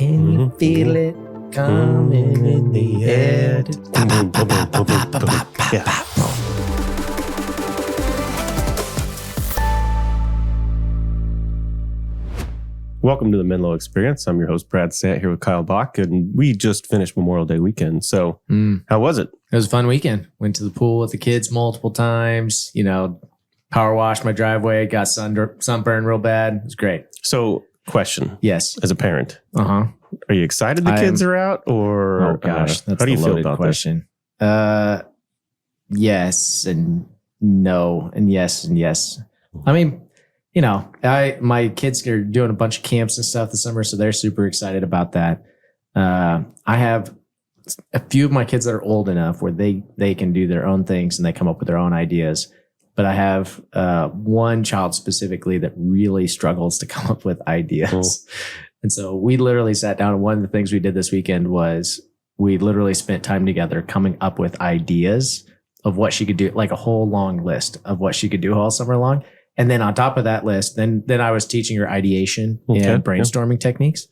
Can you feel it coming in the air? Yeah. Welcome to the Menlo Experience. I'm your host, Brad Sant, here with Kyle Bach, and we just finished Memorial Day weekend. So how was it? It was a fun weekend. Went to the pool with the kids multiple times, power washed my driveway, got sunburned real bad. It was great. So question. Yes. As a parent. Uh-huh. Are you excited the kids are out or oh gosh, that's how do you a feel loaded about question. Yes and no and yes and yes. I mean, my kids are doing a bunch of camps and stuff this summer, so they're super excited about that. I have a few of my kids that are old enough where they can do their own things and they come up with their own ideas. But I have one child specifically that really struggles to come up with ideas. Cool. And so we literally sat down, and one of the things we did this weekend was we literally spent time together coming up with ideas of what she could do, like a whole long list of what she could do all summer long. And then on top of that list, then I was teaching her ideation and brainstorming techniques.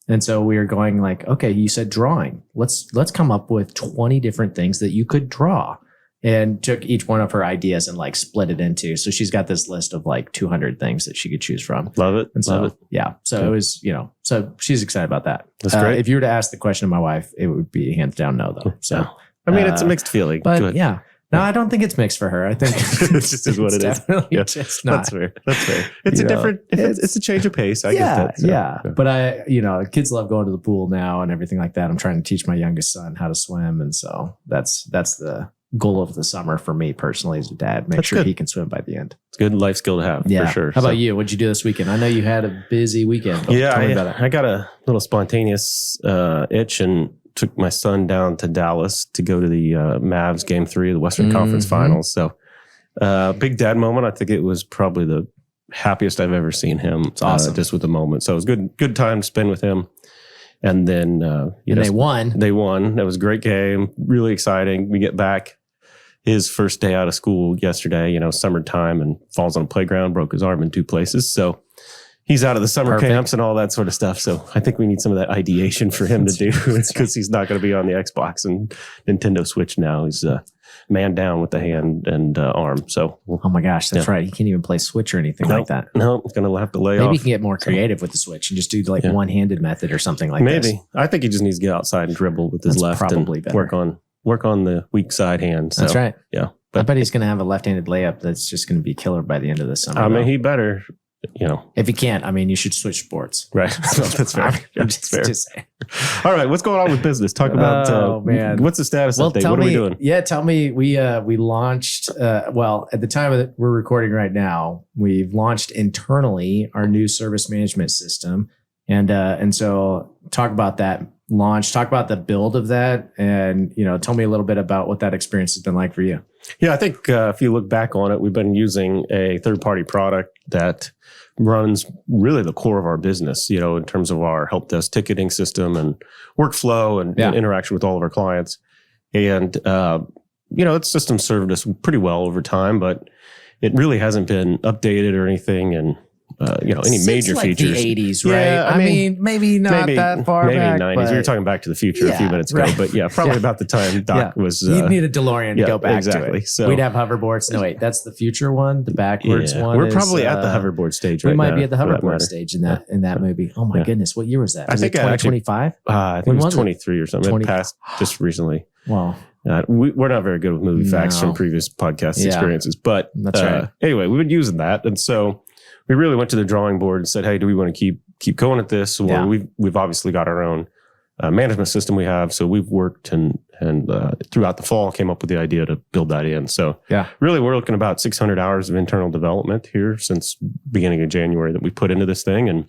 And so we were going like, okay, you said drawing. Let's come up with 20 different things that you could draw, and took each one of her ideas and like split it into. So she's got this list of like 200 things that she could choose from. Love it. And so, Love it. Yeah. So it was, so she's excited about that. That's great. If you were to ask the question of my wife, it would be hands down no though. So, I mean, it's a mixed feeling. But yeah. No, I don't think it's mixed for her. I think it just is what it is. Definitely just not. That's fair. That's fair. It's a different. It's a change of pace. I get that. So, yeah. But kids love going to the pool now and everything like that. I'm trying to teach my youngest son how to swim, and so that's the goal of the summer for me personally as a dad. Make sure he can swim by the end. It's a good life skill to have. Yeah. For sure. How about you? What'd you do this weekend? I know you had a busy weekend. Tell me about it. I got a little spontaneous itch and took my son down to Dallas to go to the Mavs Game 3 of the Western Conference Finals. So big dad moment. I think it was probably the happiest I've ever seen him. It's awesome. Just with the moment. So it was good time to spend with him. And then they won. They won. That was a great game. Really exciting. We get back his first day out of school yesterday, summertime, and falls on a playground, broke his arm in 2 places. So he's out of the summer camps and all that sort of stuff. So I think we need some of that ideation for him to do, because he's not going to be on the Xbox and Nintendo Switch now. He's man down with the hand and arm. So, oh my gosh, that's right. He can't even play Switch or anything like that. No, he's going to have to lay off. Maybe he can get more creative with the Switch and just do like one-handed method or something like that. Maybe. I think he just needs to get outside and dribble with his left probably and better. work on the weak side hand. So, that's right. Yeah. But I bet he's going to have a left-handed layup that's just going to be killer by the end of the summer. I mean, he better, If he can't, you should switch sports. Right. That's fair. That's fair. Just saying. All right. What's going on with business? Talk about, what's the status update? What are we doing? Yeah, tell me. We launched, at the time that we're recording right now, we've launched internally our new service management system. And so talk about that launch, talk about the build of that, and, tell me a little bit about what that experience has been like for you. Yeah, I think if you look back on it, we've been using a third-party product that runs really the core of our business, in terms of our help desk ticketing system and workflow and interaction with all of our clients. And, its system served us pretty well over time, but it really hasn't been updated or anything. And, any major like features. The 80s, right? Yeah, I mean, maybe not that far back. Maybe 90s. We were talking Back to the Future a few minutes ago, but probably about the time Doc was. You'd need a DeLorean to go back to it. So we'd have hoverboards. No, wait, that's the future one. The backwards one. We're probably at the hoverboard stage right now. We might be at the hoverboard stage in that movie. Oh my goodness, what year was that? Was it 2025? I think it was 23 or something. It passed just recently. Wow. We're not very good with movie facts from previous podcast experiences, but that's right. Anyway, we've been using that, and so we really went to the drawing board and said, "Hey, do we want to keep going at this?" Well, we've obviously got our own management system we have, so we've worked and throughout the fall came up with the idea to build that in. So really, we're looking about 600 hours of internal development here since beginning of January that we put into this thing, and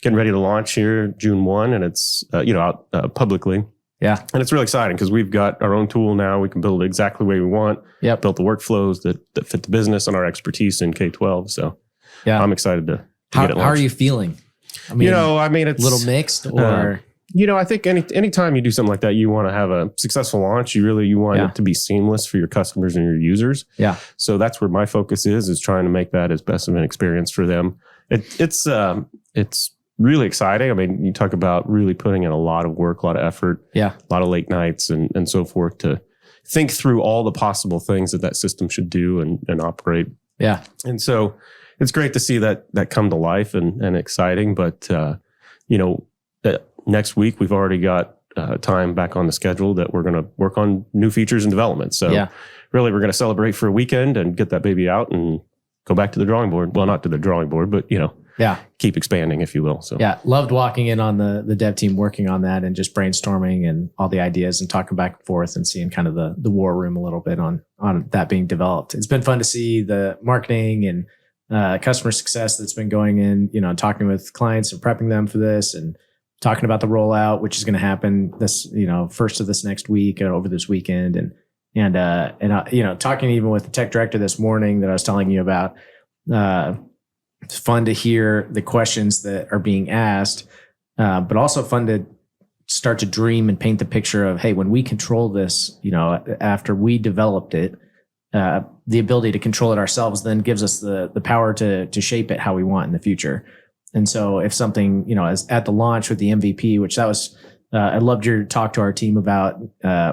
getting ready to launch here June 1, and it's out publicly. Yeah. And it's really exciting because we've got our own tool now. We can build it exactly the way we want. Yep. Built the workflows that fit the business and our expertise in K-12. So I'm excited to get it launched. How are you feeling? I mean, it's a little mixed or... I think anytime you do something like that, you want to have a successful launch. You want it to be seamless for your customers and your users. Yeah. So that's where my focus is trying to make that as best of an experience for them. It's really exciting. I mean, you talk about really putting in a lot of work, a lot of effort, a lot of late nights and so forth to think through all the possible things that system should do and operate. Yeah. And so it's great to see that come to life and exciting. But, next week we've already got time back on the schedule that we're going to work on new features and development. So really we're going to celebrate for a weekend and get that baby out and go back to the drawing board. Well, not to the drawing board, but, keep expanding, if you will. So loved walking in on the dev team working on that and just brainstorming and all the ideas and talking back and forth and seeing kind of the war room a little bit on that being developed. It's been fun to see the marketing and customer success that's been going in, talking with clients and prepping them for this and talking about the rollout, which is going to happen this, first of this next week or over this weekend. And talking even with the tech director this morning that I was telling you about, it's fun to hear the questions that are being asked, but also fun to start to dream and paint the picture of, hey, when we control this, after we developed it, the ability to control it ourselves then gives us the power to shape it how we want in the future. And so if something, as at the launch with the MVP, which that was, I loved your talk to our team about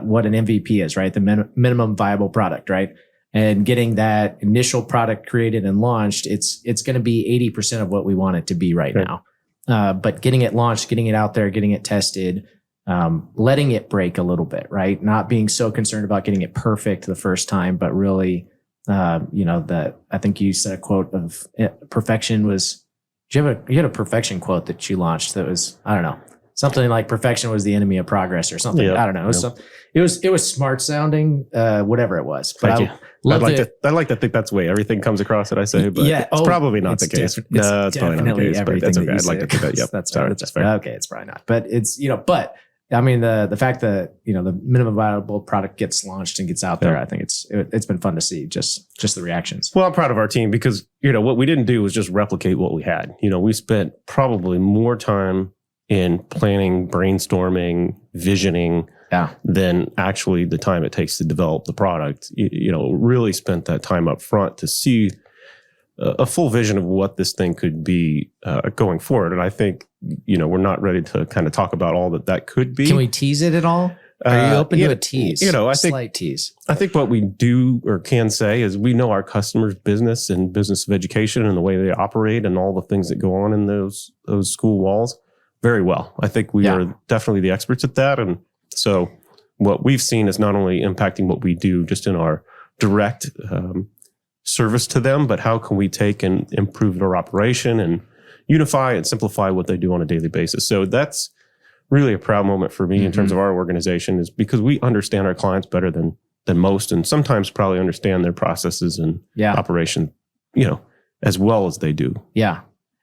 what an MVP is, right? The minimum viable product, right? And getting that initial product created and launched, it's going to be 80% of what we want it to be right now. But getting it launched, getting it out there, getting it tested, letting it break a little bit, right? Not being so concerned about getting it perfect the first time, but really, that I think you said a quote of perfection was, you had a perfection quote that you launched that was, I don't know, something like perfection was the enemy of progress or something. I don't know. It was smart sounding, whatever it was. But Thank you. I'd like to think that's the way everything comes across that I say, but it's probably not the case. No, it's probably not the case, but that's okay. I'd like to think that. Yep. That's fair. Okay, it's probably not. But it's, but I mean, the fact that, the minimum viable product gets launched and gets out there, I think it's been fun to see just the reactions. Well, I'm proud of our team because, what we didn't do was just replicate what we had. We spent probably more time in planning, brainstorming, visioning, than actually the time it takes to develop the product. Really spent that time up front to see a full vision of what this thing could be going forward. And I think, we're not ready to kind of talk about all that could be. Can we tease it at all? Are you open to a tease? Slight tease. I think what we do or can say is we know our customers' business and business of education and the way they operate and all the things that go on in those school walls very well. I think we are definitely the experts at that. And so what we've seen is not only impacting what we do just in our direct service to them, but how can we take and improve their operation and unify and simplify what they do on a daily basis. So that's really a proud moment for me in terms of our organization, is because we understand our clients better than most, and sometimes probably understand their processes and operation, as well as they do. Yeah.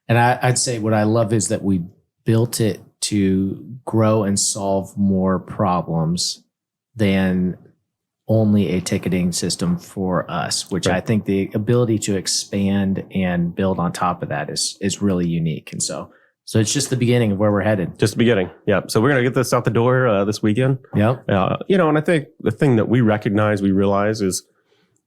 And I'd say what I love is that we built it to grow and solve more problems than only a ticketing system for us, which I think the ability to expand and build on top of that is really unique. And so it's just the beginning of where we're headed. Just the beginning. Yeah. So we're going to get this out the door this weekend. Yep. And I think the thing that we realize is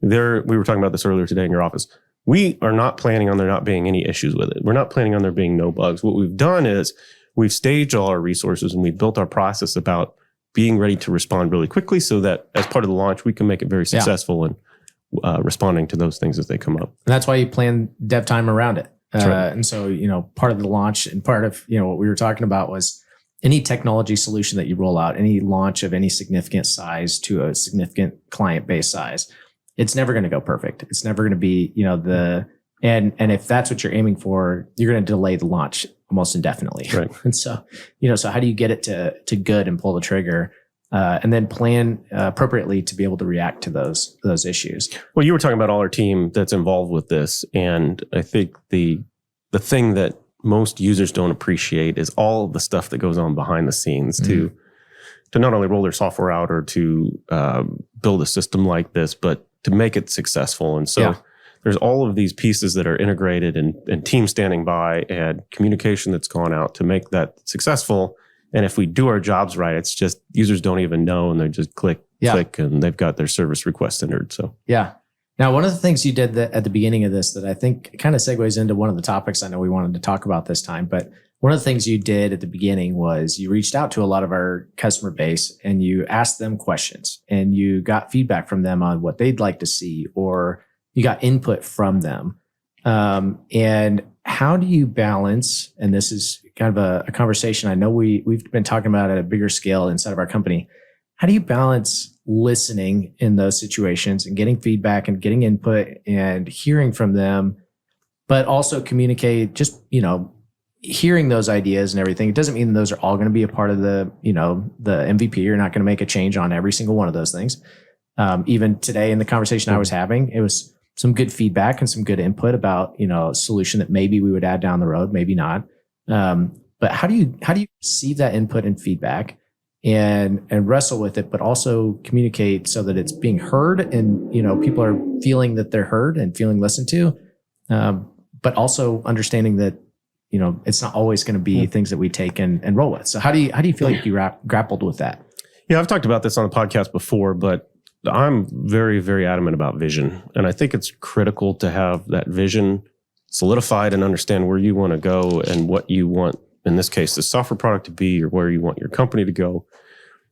we were talking about this earlier today in your office. We are not planning on there not being any issues with it. We're not planning on there being no bugs. What we've done is we've staged all our resources and we've built our process about being ready to respond really quickly so that as part of the launch, we can make it very successful in responding to those things as they come up. And that's why you plan dev time around it. Right. And so, part of the launch and part of, what we were talking about was any technology solution that you roll out, any launch of any significant size to a significant client base size, it's never going to go perfect. It's never going to be, and if that's what you're aiming for, you're going to delay the launch almost indefinitely. Right. And so, so how do you get it to good and pull the trigger, and then plan appropriately to be able to react to those issues? Well, you were talking about all our team that's involved with this. And I think the thing that most users don't appreciate is all of the stuff that goes on behind the scenes to not only roll their software out or to build a system like this, but to make it successful. And so there's all of these pieces that are integrated and team standing by and communication that's gone out to make that successful. And if we do our jobs right, it's just users don't even know, and they just click, and they've got their service request entered. So Now, one of the things you did at the beginning of this that I think kind of segues into one of the topics I know we wanted to talk about this time, but one of the things you did at the beginning was you reached out to a lot of our customer base and you asked them questions and you got feedback from them on what they'd like to see, or you got input from them. And how do you balance, and this is kind of a conversation I know we've been talking about at a bigger scale inside of our company. How do you balance listening in those situations and getting feedback and getting input and hearing from them, but also communicate just, hearing those ideas and everything? It doesn't mean those are all going to be a part of the MVP. You're not going to make a change on every single one of those things. Even today in the conversation I was having, it was some good feedback and some good input about, a solution that maybe we would add down the road, maybe not. But how do you receive that input and feedback and wrestle with it, but also communicate so that it's being heard and, people are feeling that they're heard and feeling listened to, but also understanding that, it's not always going to be things that we take and roll with. So how do you feel like you grappled with that? Yeah, I've talked about this on the podcast before, but I'm very, very adamant about vision. And I think it's critical to have that vision solidified and understand where you want to go and what you want, in this case, the software product to be, or where you want your company to go,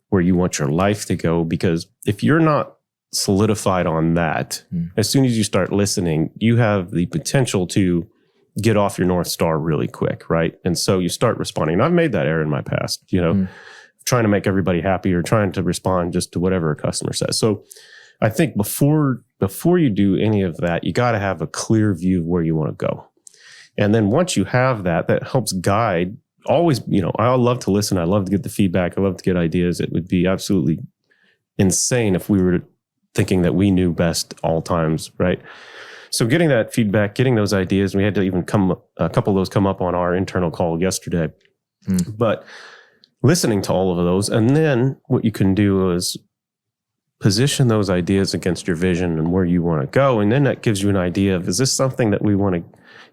where you want your life to go. Because if you're not solidified on that, as soon as you start listening, you have the potential to get off your North Star really quick, right? And so you start responding. And I've made that error in my past, trying to make everybody happy or trying to respond just to whatever a customer says. So I think before you do any of that, you got to have a clear view of where you want to go. And then once you have that, that helps guide. Always, I love to listen. I love to get the feedback. I love to get ideas. It would be absolutely insane if we were thinking that we knew best all times, right? So getting that feedback, getting those ideas, we had to even a couple of those come up on our internal call yesterday. But listening to all of those, and then what you can do is position those ideas against your vision and where you want to go. And then that gives you an idea of, is this something that we want to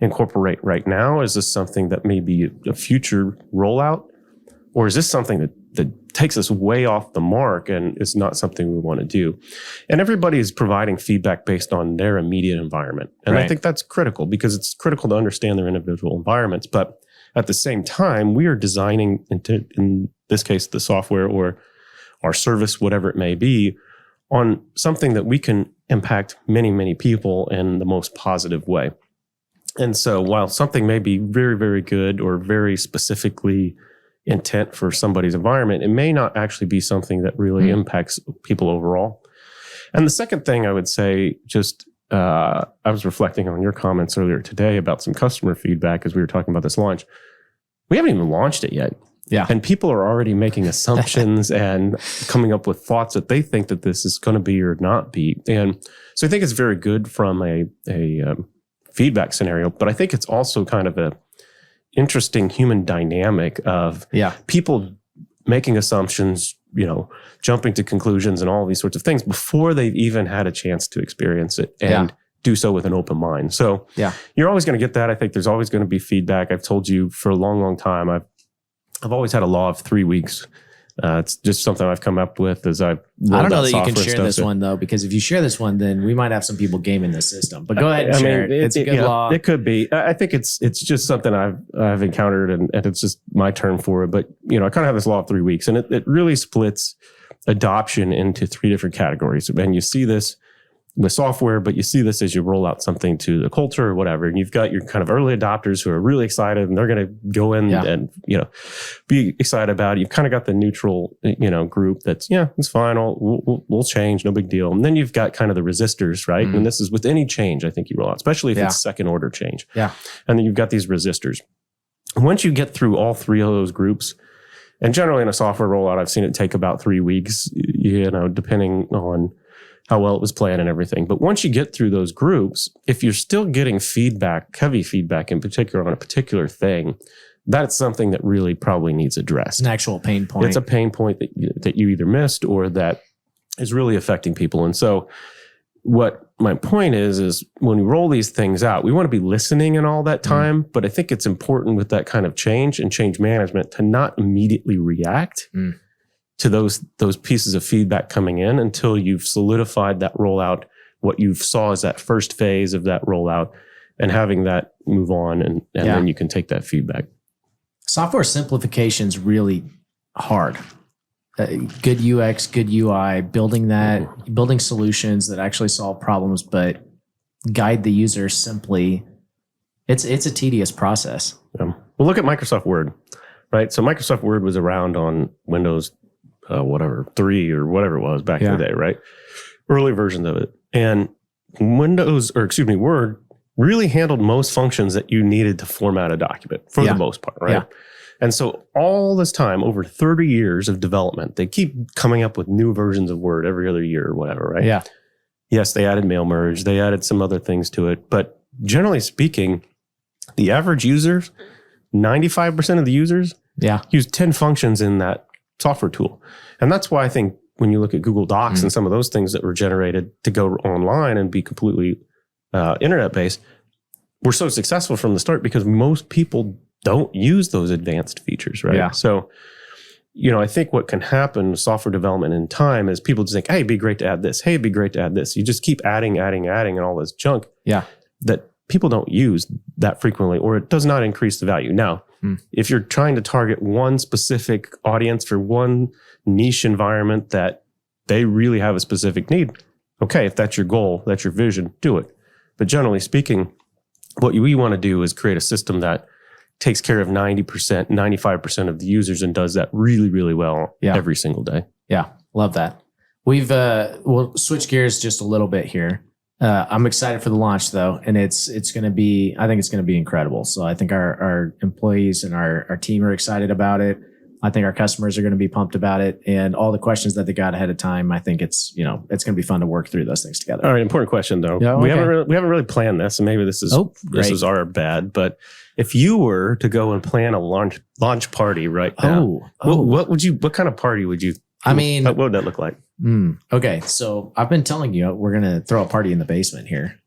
incorporate right now? Is this something that may be a future rollout? Or is this something that takes us way off the mark and is not something we want to do? And everybody is providing feedback based on their immediate environment. And right. I think that's critical, because it's critical to understand their individual environments. But at the same time, we are designing, in this case, the software or our service, whatever it may be, on something that we can impact many, many people in the most positive way. And so while something may be very, very good or very specifically intent for somebody's environment, it may not actually be something that really impacts people overall. And the second thing I would say, I was reflecting on your comments earlier today about some customer feedback as we were talking about this launch. We haven't even launched it yet. Yeah. And people are already making assumptions and coming up with thoughts that they think that this is going to be or not be. And so I think it's very good from a feedback scenario, but I think it's also kind of a interesting human dynamic of people making assumptions, jumping to conclusions and all these sorts of things before they've even had a chance to experience it and do so with an open mind. So you're always going to get that. I think there's always going to be feedback. I've told you for a long, long time, I've always had a law of 3 weeks. It's just something I've come up with as I've I don't know that you can share this one, though, because if you share this one, then we might have some people gaming the system. But go ahead and share it. It's a good law. It could be. I think it's just something I've encountered, and it's just my term for it. But, I kind of have this law of 3 weeks, and it really splits adoption into 3 different categories. And you see this with software, but you see this as you roll out something to the culture or whatever. And you've got your kind of early adopters who are really excited and they're going to go in and, be excited about it. You've kind of got the neutral, group that's, it's fine. We'll change. No big deal. And then you've got kind of the resistors, right? And this is with any change, I think you roll out, especially if it's second order change. Yeah. And then you've got these resistors. Once you get through all 3 of those groups, and generally in a software rollout, I've seen it take about 3 weeks, depending on how well it was planned and everything. But once you get through those groups, if you're still getting feedback, heavy feedback in particular on a particular thing, that's something that really probably needs addressed. An actual pain point. It's a pain point that you either missed or that is really affecting people. And so what my point is when we roll these things out, we want to be listening in all that time, but I think it's important with that kind of change and change management to not immediately react to those pieces of feedback coming in until you've solidified that rollout, what you saw as that first phase of that rollout, and having that move on, and then you can take that feedback. Software simplification is really hard. Good UX, good UI, building solutions that actually solve problems, but guide the user simply. It's a tedious process. Well, look at Microsoft Word, right? So Microsoft Word was around on Windows, 3 or whatever it was back in the day, right? Early versions of it. And Word really handled most functions that you needed to format a document for the most part, right? Yeah. And so all this time, over 30 years of development, they keep coming up with new versions of Word every other year or whatever, right? Yeah. Yes, they added mail merge. They added some other things to it. But generally speaking, the average users, 95% of the users use 10 functions in that software tool. And that's why I think when you look at Google Docs and some of those things that were generated to go online and be completely internet-based, were so successful from the start because most people don't use those advanced features, right? Yeah. So, I think what can happen with software development in time is people just think, hey, it'd be great to add this. Hey, it'd be great to add this. You just keep adding and all this junk that people don't use that frequently, or it does not increase the value. Now, if you're trying to target one specific audience for one niche environment that they really have a specific need, okay, if that's your goal, that's your vision, do it. But generally speaking, what we want to do is create a system that takes care of 90%, 95% of the users and does that really, really well every single day. Yeah, love that. We'll switch gears just a little bit here. I'm excited for the launch though, and I think it's going to be incredible. So I think our employees and our team are excited about it. I think our customers are going to be pumped about it, and all the questions that they got ahead of time. I think it's going to be fun to work through those things together. All right, important question though. Yeah, okay. We haven't really planned this, and maybe this is our bad. But if you were to go and plan a launch party right now, what kind of party would you? I mean, what would that look like? Okay, so I've been telling you we're going to throw a party in the basement here.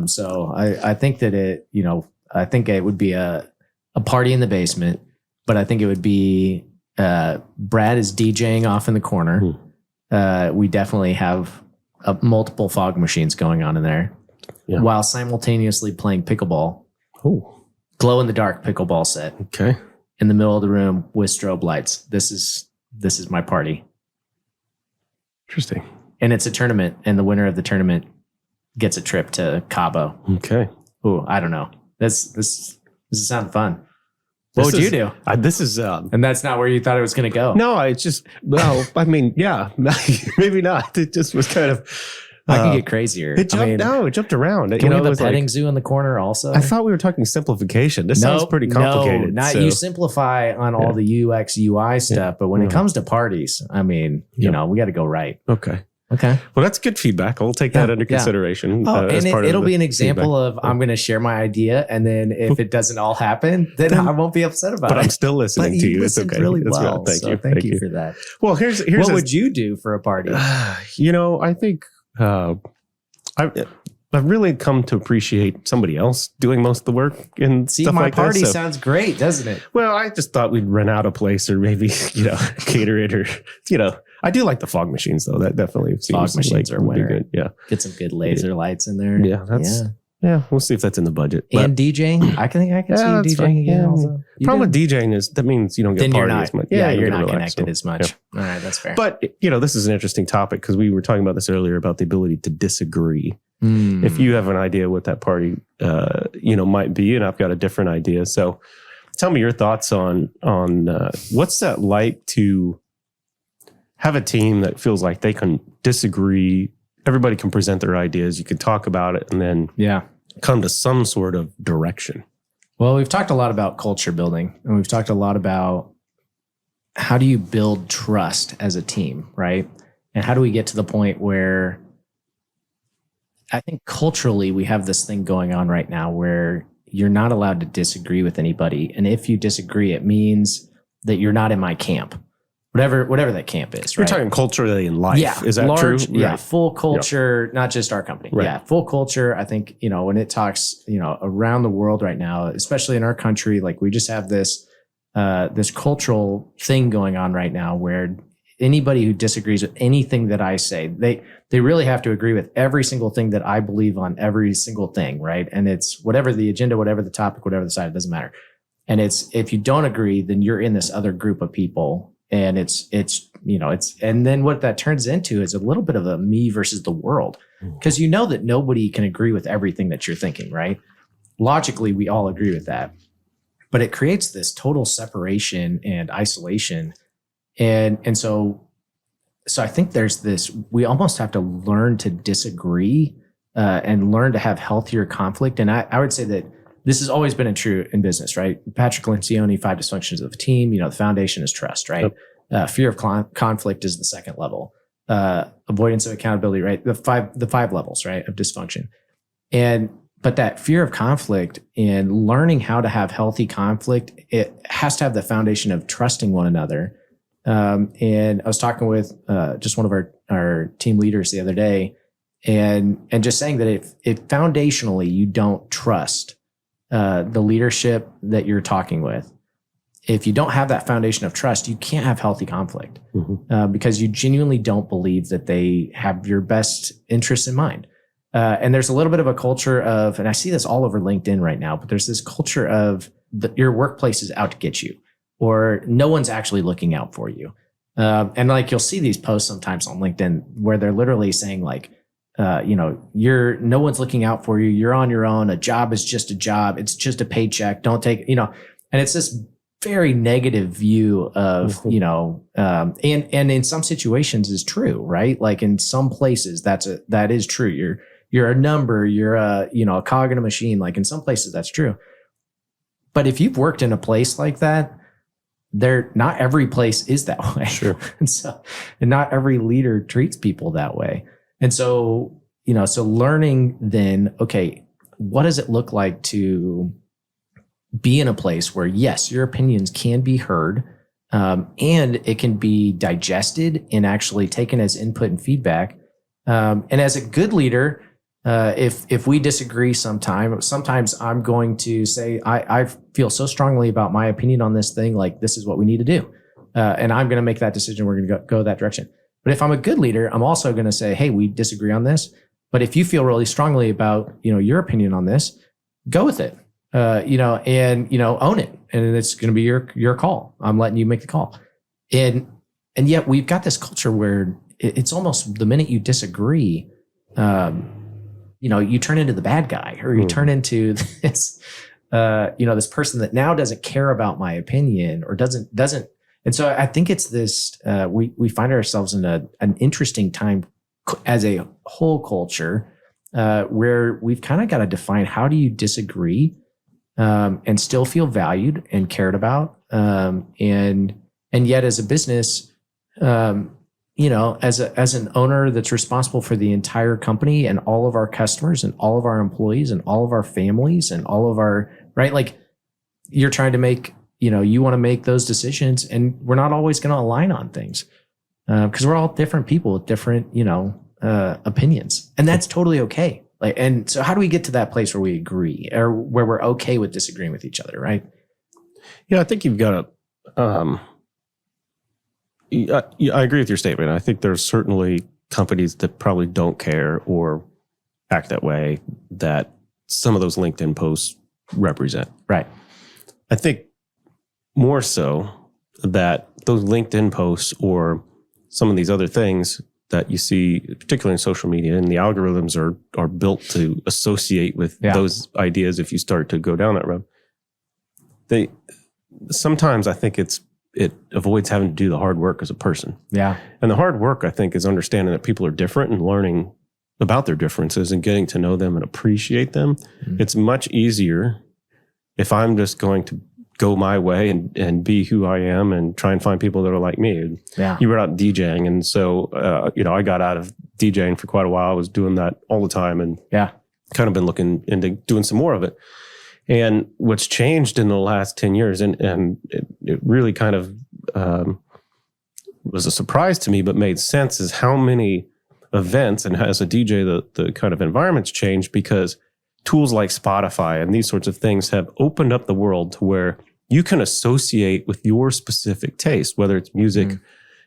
So I think that I think it would be a party in the basement, but I think it would be. Brad is DJing off in the corner. We definitely have multiple fog machines going on in there while simultaneously playing pickleball. Glow in the dark pickleball set. Okay. In the middle of the room with strobe lights. This is my party. Interesting. And it's a tournament, and the winner of the tournament gets a trip to Cabo. Okay. I don't know. This is sound fun. What would you do? And that's not where you thought it was going to go. No, I maybe not. It just was kind of. I can get crazier. It jumped around. Can we have a petting zoo in the corner also? I thought we were talking simplification. This sounds pretty complicated. You simplify on all the UX, UI stuff, but when it comes to parties, we got to go right. Okay. Okay. Well, that's good feedback. We'll take that under consideration. It'll be an example of I'm going to share my idea, and then if it doesn't all happen, then I won't be upset about it. But I'm still listening to you. It's okay. Really well. Thank you for that. Well, here's what would you do for a party? I think I've really come to appreciate somebody else doing most of the work and stuff like that. My party sounds great, doesn't it? Well, I just thought we'd rent out a place or maybe cater it or I do like the fog machines though. That definitely seems machines are winner. Good. Yeah, get some good laser lights in there. Yeah, we'll see if that's in the budget. And DJing, I can see you DJing again. Also. Problem with DJing is that means you don't get party as much. Yeah, you're not connected as much. Yeah. All right, that's fair. But this is an interesting topic because we were talking about this earlier about the ability to disagree. If you have an idea what that party might be, and I've got a different idea, so tell me your thoughts on what's that like to have a team that feels like they can disagree. Everybody can present their ideas. You can talk about it and then come to some sort of direction. Well, we've talked a lot about culture building, and we've talked a lot about how do you build trust as a team, right? And how do we get to the point where I think culturally we have this thing going on right now where you're not allowed to disagree with anybody. And if you disagree, it means that you're not in my camp. Whatever that camp is, right? You're talking culturally in life. Yeah. Is that true? Yeah. Right. Full culture, not just our company. Right. Yeah. Full culture. I think, when it talks, around the world right now, especially in our country, like we just have this cultural thing going on right now where anybody who disagrees with anything that I say, they really have to agree with every single thing that I believe on every single thing. Right. And it's whatever the agenda, whatever the topic, whatever the side, it doesn't matter. And if you don't agree, then you're in this other group of people. And and then what that turns into is a little bit of a me versus the world, because you know that nobody can agree with everything that you're thinking, right? Logically, we all agree with that, but it creates this total separation and isolation. And so I think there's this, we almost have to learn to disagree and learn to have healthier conflict. And I would say that this has always been true in business, right? Patrick Lencioni, 5 dysfunctions of a team. The foundation is trust, right? Yep. Fear of conflict is the second level. Avoidance of accountability, right? The five levels, right, of dysfunction. But that fear of conflict and learning how to have healthy conflict, it has to have the foundation of trusting one another. And I was talking with just one of our team leaders the other day, and just saying that if foundationally you don't trust the leadership that you're talking with, if you don't have that foundation of trust, you can't have healthy conflict because you genuinely don't believe that they have your best interests in mind. And there's a little bit of a culture of, and I see this all over LinkedIn right now, but there's this culture of your workplace is out to get you, or no one's actually looking out for you. And like, you'll see these posts sometimes on LinkedIn where they're literally saying like, no one's looking out for you. You're on your own. A job is just a job. It's just a paycheck. Don't take, and it's this very negative view of, and in some situations is true, right? Like in some places that is true. You're a number, you're a cog in a machine. Like in some places that's true. But if you've worked in a place like that, not every place is that way. Sure. and not every leader treats people that way. And so, so learning then, okay, what does it look like to be in a place where, yes, your opinions can be heard, and it can be digested and actually taken as input and feedback. And as a good leader, if we disagree sometimes I'm going to say, I feel so strongly about my opinion on this thing, like this is what we need to do. And I'm going to make that decision. We're going to go that direction. But if I'm a good leader, I'm also going to say, hey, we disagree on this. But if you feel really strongly about, your opinion on this, go with it, and own it. And it's going to be your call. I'm letting you make the call. And yet we've got this culture where it's almost the minute you disagree, you turn into the bad guy, or you turn into this, this person that now doesn't care about my opinion or doesn't. And so I think it's this, we find ourselves in an interesting time as a whole culture, where we've kind of got to define, how do you disagree, and still feel valued and cared about? And yet as a business, as an owner that's responsible for the entire company and all of our customers and all of our employees and all of our families and all of our, right? Like, you're trying to make, you want to make those decisions, and we're not always going to align on things, because we're all different people with different, opinions, and that's totally okay. Like, and so how do we get to that place where we agree, or where we're okay with disagreeing with each other, right? Yeah, I think you've got to, I agree with your statement. I think there's certainly companies that probably don't care or act that way that some of those LinkedIn posts represent. Right. I think more so that those LinkedIn posts or some of these other things that you see, particularly in social media, and the algorithms are built to associate with those ideas if you start to go down that road. Sometimes I think it avoids having to do the hard work as a person. Yeah. And the hard work, I think, is understanding that people are different and learning about their differences and getting to know them and appreciate them. Mm-hmm. It's much easier if I'm just going to go my way and be who I am and try and find people that are like me. Yeah. You were out DJing. And so, I got out of DJing for quite a while. I was doing that all the time, and kind of been looking into doing some more of it. And what's changed in the last 10 years, and it really kind of was a surprise to me, but made sense, is how many events, and as a DJ, the kind of environment's changed, because tools like Spotify and these sorts of things have opened up the world to where you can associate with your specific taste, whether it's music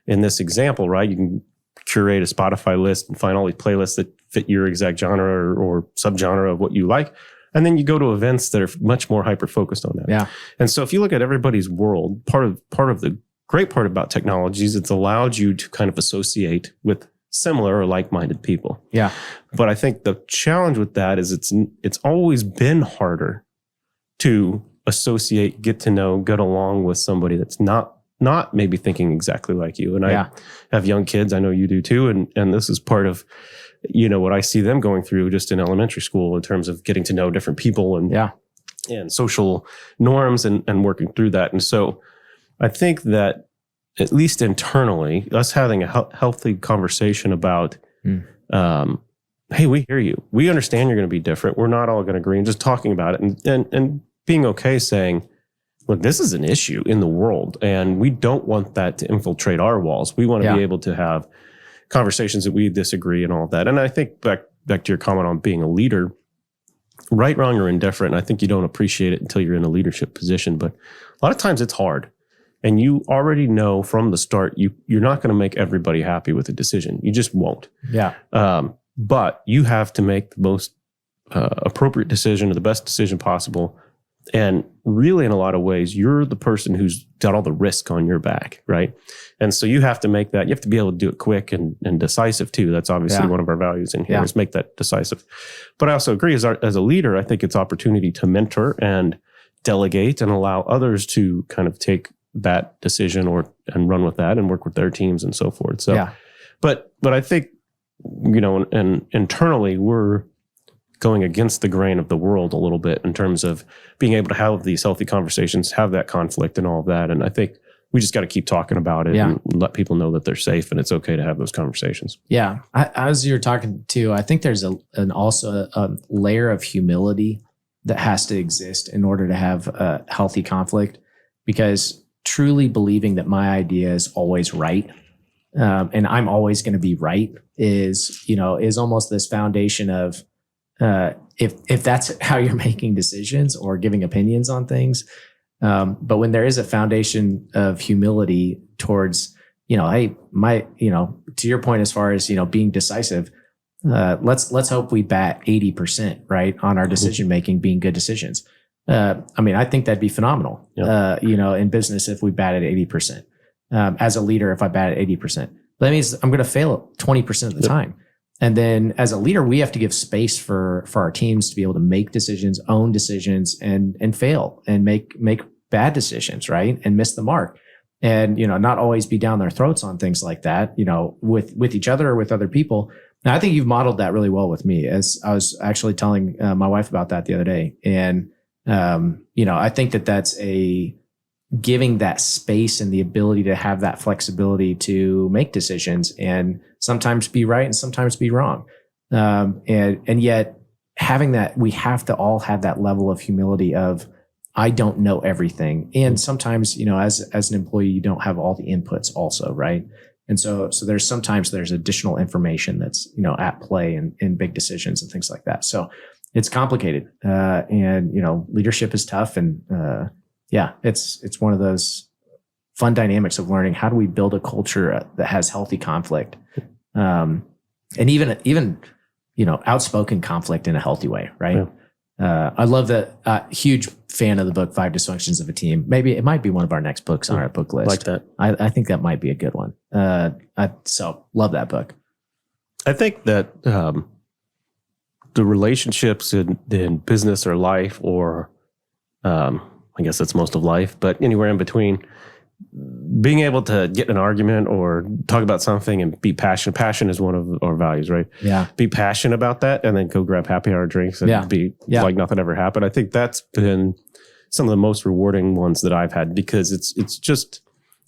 in this example, right? You can curate a Spotify list and find all these playlists that fit your exact genre or subgenre of what you like. And then you go to events that are much more hyper-focused on that. Yeah. And so if you look at everybody's world, part of the great part about technology is it's allowed you to kind of associate with similar or like-minded people. Yeah. But I think the challenge with that is it's always been harder to associate, get to know, get along with somebody that's not maybe thinking exactly like you. And I have young kids, I know you do too, and this is part of what I see them going through just in elementary school in terms of getting to know different people and social norms and working through that. And so I think that at least internally, us having a healthy conversation about, hey, we hear you. We understand you're going to be different. We're not all going to agree, and just talking about it and being okay saying, look, this is an issue in the world, and we don't want that to infiltrate our walls. We want to be able to have conversations that we disagree and all of that. And I think back to your comment on being a leader, right, wrong, or indifferent, I think you don't appreciate it until you're in a leadership position. But a lot of times it's hard. And you already know from the start, you're not going to make everybody happy with a decision. You just won't. Yeah. But you have to make the most appropriate decision or the best decision possible. And really, in a lot of ways, you're the person who's got all the risk on your back, right? And so you have to make that, you have to be able to do it quick and decisive too. That's obviously one of our values in here is make that decisive. But I also agree as a leader, I think it's opportunity to mentor and delegate and allow others to kind of take that decision and run with that and work with their teams and so forth. So, but I think, and internally we're going against the grain of the world a little bit in terms of being able to have these healthy conversations, have that conflict and all of that. And I think we just got to keep talking about it and let people know that they're safe and it's okay to have those conversations. Yeah. As you're talking to, I think there's also a layer of humility that has to exist in order to have a healthy conflict, because truly believing that my idea is always right, and I'm always going to be right is almost this foundation of, if that's how you're making decisions or giving opinions on things. But when there is a foundation of humility towards, hey, to your point, as far as, being decisive, let's hope we bat 80%, right, on our decision making being good decisions. I think that'd be phenomenal, in business if we batted 80%. As a leader, if I batted 80%, that means I'm going to fail 20% of the time. And then as a leader, we have to give space for our teams to be able to make decisions, own decisions, and fail and make bad decisions, right? And miss the mark. And, not always be down their throats on things like that, with each other or with other people. And I think you've modeled that really well with me, as I was actually telling my wife about that the other day. And, I think that's giving that space and the ability to have that flexibility to make decisions and sometimes be right and sometimes be wrong. And yet having that, we have to all have that level of humility of, I don't know everything. And sometimes, as an employee, you don't have all the inputs also, right? And so there's additional information that's, at play in big decisions and things like that. So it's complicated. And, leadership is tough. And, it's one of those fun dynamics of learning, how do we build a culture that has healthy conflict, and even outspoken conflict in a healthy way, right? I love that. Huge fan of the book 5 Dysfunctions of a Team. Maybe it might be one of our next books on our book list. Like that. I think that might be a good one. So love that book. I think that the relationships in business or life, or I guess that's most of life, but anywhere in between, being able to get in an argument or talk about something and be passionate. Passion is one of our values, right? Yeah. Be passionate about that and then go grab happy hour drinks and be like nothing ever happened. I think that's been some of the most rewarding ones that I've had, because it's just,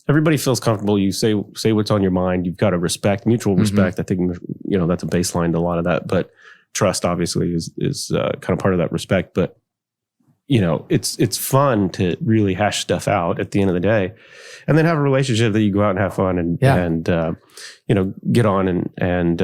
everybody feels comfortable. You say what's on your mind. You've got a mutual respect. I think, that's a baseline to a lot of that, but trust obviously is kind of part of that respect. But it's fun to really hash stuff out at the end of the day, and then have a relationship that you go out and have fun and get on and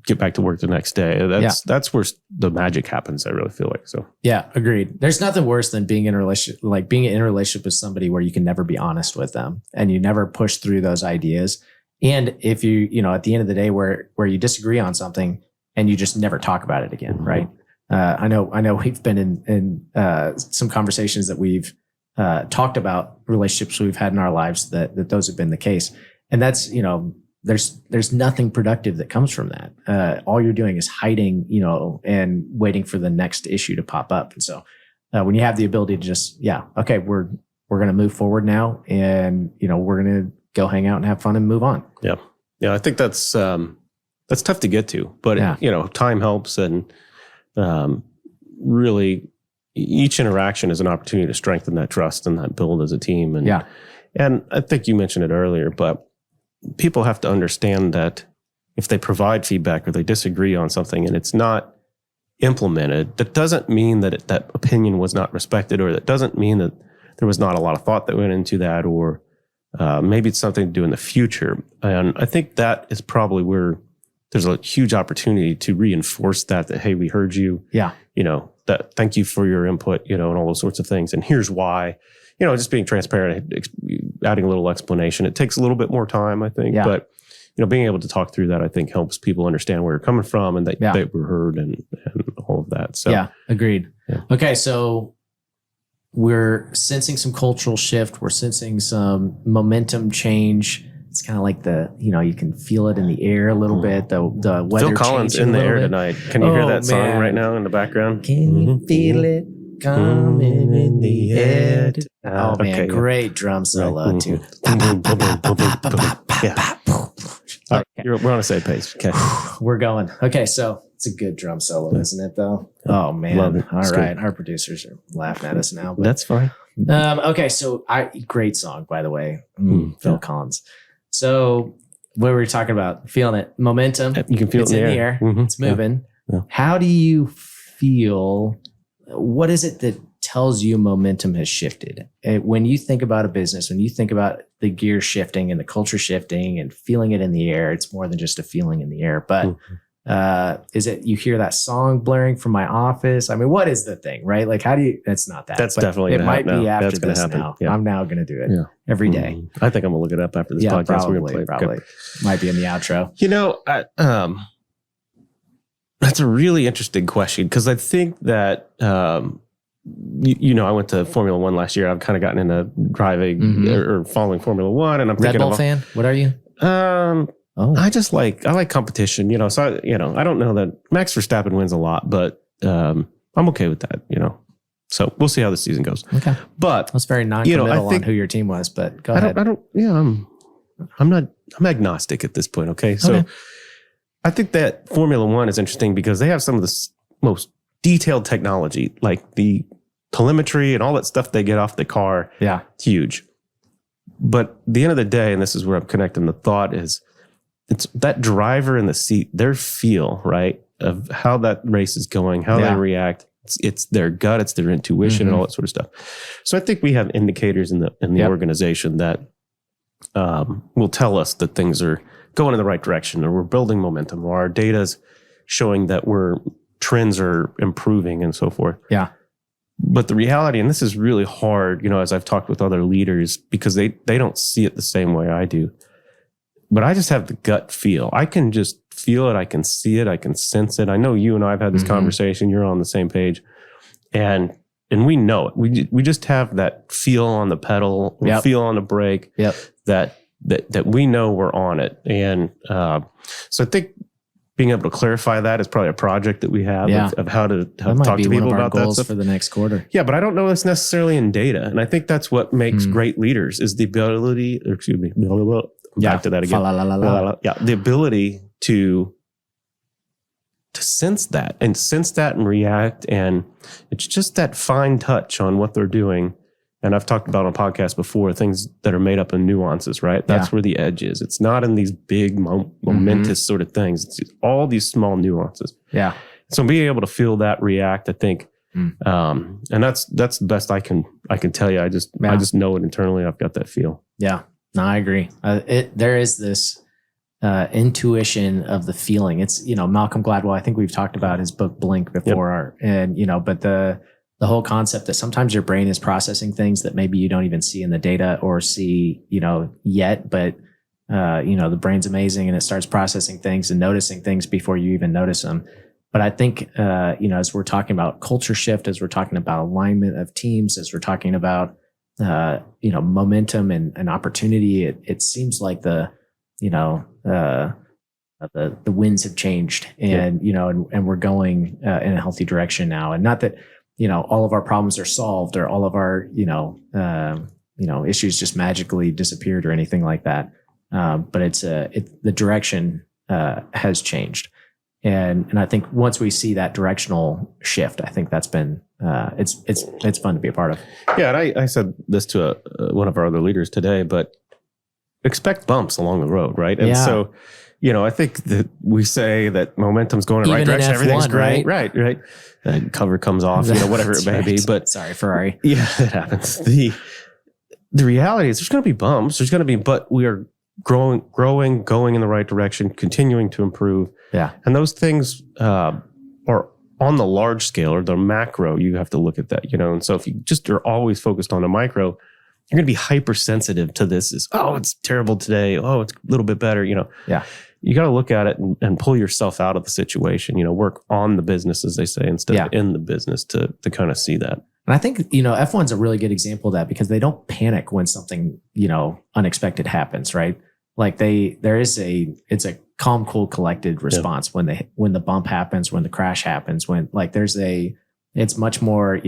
get back to work the next day. That's where the magic happens. I really feel like. So yeah, agreed. There's nothing worse than being in a relationship with somebody where you can never be honest with them and you never push through those ideas. And if you at the end of the day where you disagree on something and you just never talk about it again, right? I know we've been in some conversations that we've talked about relationships we've had in our lives that those have been the case. And that's, there's nothing productive that comes from that. All you're doing is hiding, and waiting for the next issue to pop up. And so when you have the ability to just, okay, we're going to move forward now, and, we're going to go hang out and have fun and move on. Yeah. Yeah. I think that's tough to get to, but time helps. And really each interaction is an opportunity to strengthen that trust and that build as a team. And I think you mentioned it earlier, but people have to understand that if they provide feedback or they disagree on something and it's not implemented, that doesn't mean that that opinion was not respected, or that doesn't mean that there was not a lot of thought that went into that, or maybe it's something to do in the future. And I think that is probably where there's a huge opportunity to reinforce that, hey, we heard you. Yeah. That thank you for your input, and all those sorts of things. And here's why, just being transparent, adding a little explanation. It takes a little bit more time, I think, but being able to talk through that, I think, helps people understand where you're coming from, and that they were heard and all of that. So agreed. Yeah. Okay. So we're sensing some cultural shift. We're sensing some momentum change. It's kind of like you can feel it in the air a little bit. The weather. Phil Collins in the air tonight. Can you hear that song right now in the background? Can you feel it coming in the air? Oh man, great drum solo too. All right, we're on the same page. Okay, we're going. Okay, so it's a good drum solo, isn't it? Though. Oh man, love it. All right, our producers are laughing at us now. But, that's fine. Okay, so great song, by the way, Phil Collins. So what were we talking about? Feeling it, momentum. You can feel it's it in the air. Mm-hmm. It's moving. Yeah. How do you feel? What is it that tells you momentum has shifted? When you think about a business, when you think about the gear shifting and the culture shifting and feeling it in the air, it's more than just a feeling in the air. But is it you hear that song blaring from my office? I mean, what is the thing, right? Like, how do you? It's not that. That's definitely. It might be after that's this happen. now. Yeah. I'm now going to do it every day. I think I'm gonna look it up after this podcast. Probably. Might be in the outro. That's a really interesting question, because I think that I went to Formula One last year. I've kind of gotten into driving or following Formula One, and I'm Red Bull fan. What are you? I like competition. So I don't know that Max Verstappen wins a lot, but I'm okay with that. So we'll see how the season goes. Okay, but that's very non-committal on who your team was. But go ahead. I'm agnostic at this point. Okay, so. I think that Formula One is interesting because they have some of the most detailed technology, like the telemetry and all that stuff they get off the car. Yeah. It's huge. But at the end of the day, and this is where I'm connecting the thought, is it's that driver in the seat, their feel, right, of how that race is going, how they react. It's their gut, it's their intuition and all that sort of stuff. So I think we have indicators in the organization that will tell us that things are going in the right direction, or we're building momentum, or our data's showing that trends are improving and so forth. Yeah. But the reality, and this is really hard, as I've talked with other leaders, because they don't see it the same way I do. But I just have the gut feel. I can just feel it. I can see it. I can sense it. I know you and I have had this conversation. You're on the same page. And we know it. We just have that feel on the pedal, feel on the brake, that we know we're on it. And so I think being able to clarify that is probably a project that we have of how to talk to people about that stuff for the next quarter. Yeah, but I don't know that's necessarily in data. And I think that's what makes great leaders is the ability, back to that again. The ability to sense that and react. And it's just that fine touch on what they're doing. And I've talked about on podcasts before, things that are made up in nuances, right? That's where the edge is. It's not in these big momentous sort of things. It's all these small nuances. Yeah. So being able to feel that react, I think, and that's the best I can tell you. I just know it internally. I've got that feel. Yeah. No, I agree. There is this intuition of the feeling. It's, Malcolm Gladwell, I think we've talked about his book Blink before, but the whole concept that sometimes your brain is processing things that maybe you don't even see in the data or see, yet, but, the brain's amazing and it starts processing things and noticing things before you even notice them. But I think, as we're talking about culture shift, as we're talking about alignment of teams, as we're talking about, momentum and opportunity, it seems like the winds have changed, and and we're going in a healthy direction now. And not that all of our problems are solved, or all of our issues just magically disappeared or anything like that. But the direction has changed. And I think once we see that directional shift, I think that's been it's fun to be a part of. Yeah, and I said this to one of our other leaders today, but expect bumps along the road, right? And so, I think that we say that momentum's going in the right direction, everything's great, right? Cover comes off, whatever it may be. But sorry, Ferrari. Yeah, it happens. The reality is there's going to be bumps. But we are growing, going in the right direction, continuing to improve. Yeah. And those things are on the large scale, or the macro, you have to look at that, And so if you just are always focused on the micro, you're going to be hypersensitive to this. It's terrible today. Oh, it's a little bit better, Yeah. You got to look at it and pull yourself out of the situation, work on the business, as they say, instead of in the business to kind of see that. And I think, F1's a really good example of that, because they don't panic when something, unexpected happens, right? Like it's a calm, cool, collected response when the bump happens, when the crash happens, when it's much more,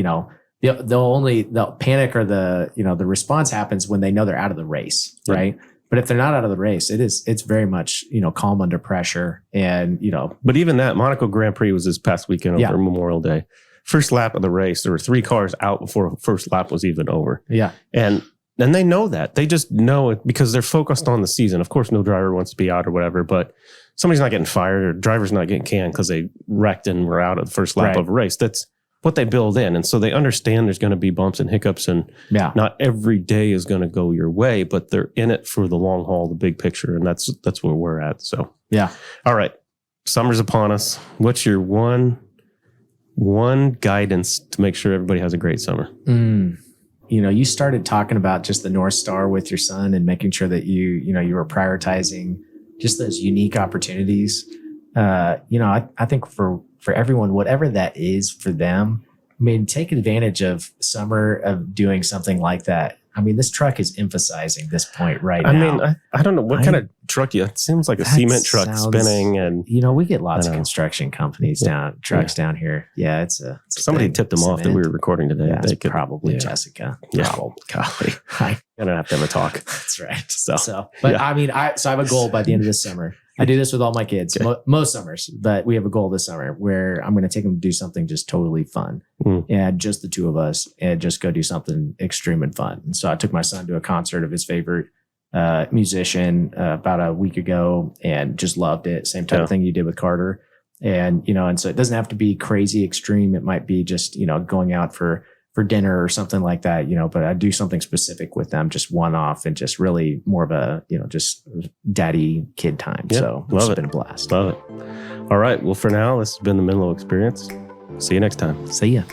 they'll panic, or the response happens when they know they're out of the race, right? But if they're not out of the race, it's very much, calm under pressure. And, But even that, Monaco Grand Prix was this past weekend over Memorial Day. First lap of the race, there were 3 cars out before first lap was even over. Yeah. And they know that. They just know it because they're focused on the season. Of course, no driver wants to be out or whatever, but somebody's not getting fired, or driver's not getting canned because they wrecked and were out at the first lap of a race. That's what they build in. And so they understand there's going to be bumps and hiccups, and not every day is going to go your way, but they're in it for the long haul, the big picture. And that's where we're at. So, all right. Summer's upon us. What's your one guidance to make sure everybody has a great summer? You started talking about just the North Star with your son, and making sure that you were prioritizing just those unique opportunities. I think for everyone, whatever that is for them, take advantage of summer, of doing something like that. This truck is emphasizing this point right now. I don't know what kind of truck it seems like a cement truck spinning, and we get lots of construction companies trucks down here. Yeah, it's somebody tipped them off that we were recording today. Yeah, they could probably Jessica. Yeah, probably. I'm gonna have to have a talk. That's right. But I have a goal by the end of this summer. I do this with all my kids, most summers, but we have a goal this summer where I'm going to take them to do something just totally fun, and just the two of us, and just go do something extreme and fun. And so I took my son to a concert of his favorite musician about a week ago, and just loved it. Same type of thing you did with Carter. And, and so it doesn't have to be crazy extreme. It might be just, going out for dinner or something like that, but I do something specific with them, just one off, and just really more of a, just daddy kid time. So it's been a blast. Love it. All right. Well, for now, this has been the Menlo Experience. See you next time. See ya.